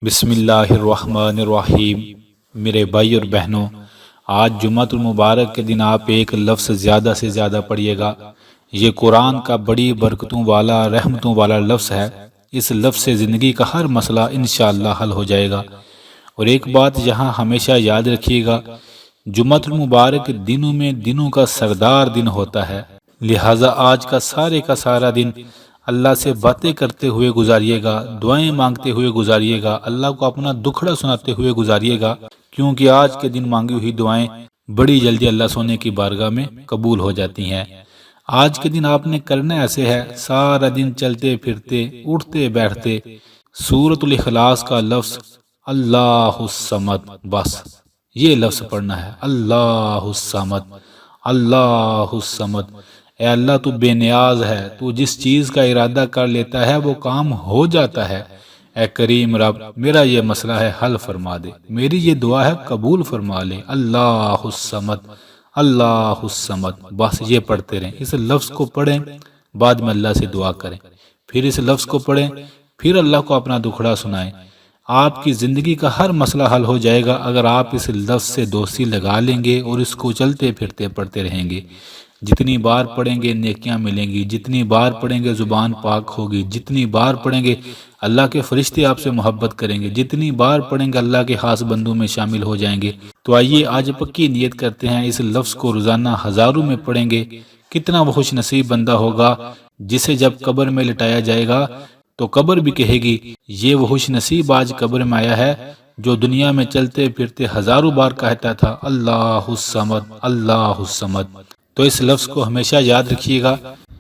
بسم اللہ الرحمن الرحیم۔ میرے بھائی اور بہنوں، آج جمعۃ المبارک کے دن آپ ایک لفظ زیادہ سے زیادہ پڑھیے گا۔ یہ قرآن کا بڑی برکتوں والا رحمتوں والا لفظ ہے۔ اس لفظ سے زندگی کا ہر مسئلہ انشاءاللہ حل ہو جائے گا۔ اور ایک بات یہاں ہمیشہ یاد رکھیے گا، جمعۃ المبارک دنوں میں دنوں کا سردار دن ہوتا ہے، لہٰذا آج کا سارا دن اللہ سے باتیں کرتے ہوئے گزاریے گا، دعائیں مانگتے ہوئے گزاریے گا، اللہ کو اپنا دکھڑا سناتے ہوئے گزاریے گا، کیونکہ آج کے دن مانگی ہوئی دعائیں بڑی جلدی اللہ سونے کی بارگاہ میں قبول ہو جاتی ہیں۔ آج کے دن آپ نے کرنا ایسے ہے، سارا دن چلتے پھرتے اٹھتے بیٹھتے سورۃ الاخلاص کا لفظ اللہ الصمد، بس یہ لفظ پڑھنا ہے، اللہ الصمد، اللہ الصمد۔ اے اللہ تو بے نیاز ہے، تو جس چیز کا ارادہ کر لیتا ہے وہ کام ہو جاتا ہے۔ اے کریم رب، میرا یہ مسئلہ ہے حل فرما دے، میری یہ دعا ہے قبول فرما لے، اللہ الصمد، اللہ الصمد۔ بس یہ پڑھتے رہیں، اس لفظ کو پڑھیں، بعد میں اللہ سے دعا کریں، پھر اس لفظ کو پڑھیں، پھر اللہ کو اپنا دکھڑا سنائیں۔ آپ کی زندگی کا ہر مسئلہ حل ہو جائے گا اگر آپ اس لفظ سے دوستی لگا لیں گے اور اس کو چلتے پھرتے پڑھتے رہیں گے۔ جتنی بار پڑھیں گے نیکیاں ملیں گی، جتنی بار پڑھیں گے زبان پاک ہوگی، جتنی بار پڑھیں گے اللہ کے فرشتے آپ سے محبت کریں گے، جتنی بار پڑھیں گے اللہ کے خاص بندوں میں شامل ہو جائیں گے۔ تو آئیے آج پکی نیت کرتے ہیں، اس لفظ کو روزانہ ہزاروں میں پڑھیں گے۔ کتنا وہ خوش نصیب بندہ ہوگا جسے جب قبر میں لٹایا جائے گا تو قبر بھی کہے گی یہ وہ خوش نصیب آج قبر میں آیا ہے جو دنیا میں چلتے پھرتے ہزاروں بار کہتا تھا اللہ الصمد، اللہ الصمد۔ تو اس لفظ کو ہمیشہ یاد رکھیے گا،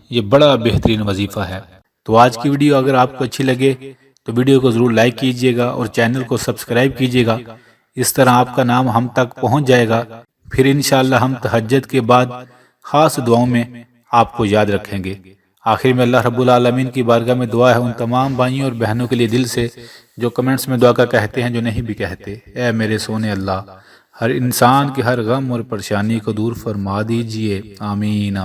یہ بڑا بہترین وظیفہ ہے۔ تو آج کی ویڈیو اگر آپ کو اچھی لگے تو ویڈیو کو ضرور لائک کیجئے گا اور چینل کو سبسکرائب کیجئے گا، اس طرح آپ کا نام ہم تک پہنچ جائے گا۔ پھر انشاءاللہ ہم تہجد کے بعد خاص دعاؤں میں آپ کو یاد رکھیں گے۔ آخر میں اللہ رب العالمین کی بارگاہ میں دعا ہے ان تمام بھائیوں اور بہنوں کے لیے دل سے جو کمنٹس میں دعا کا کہتے ہیں، جو نہیں بھی کہتے، اے میرے سونے اللہ، ہر انسان کے ہر غم اور پریشانی کو دور فرما دیجئے، آمین۔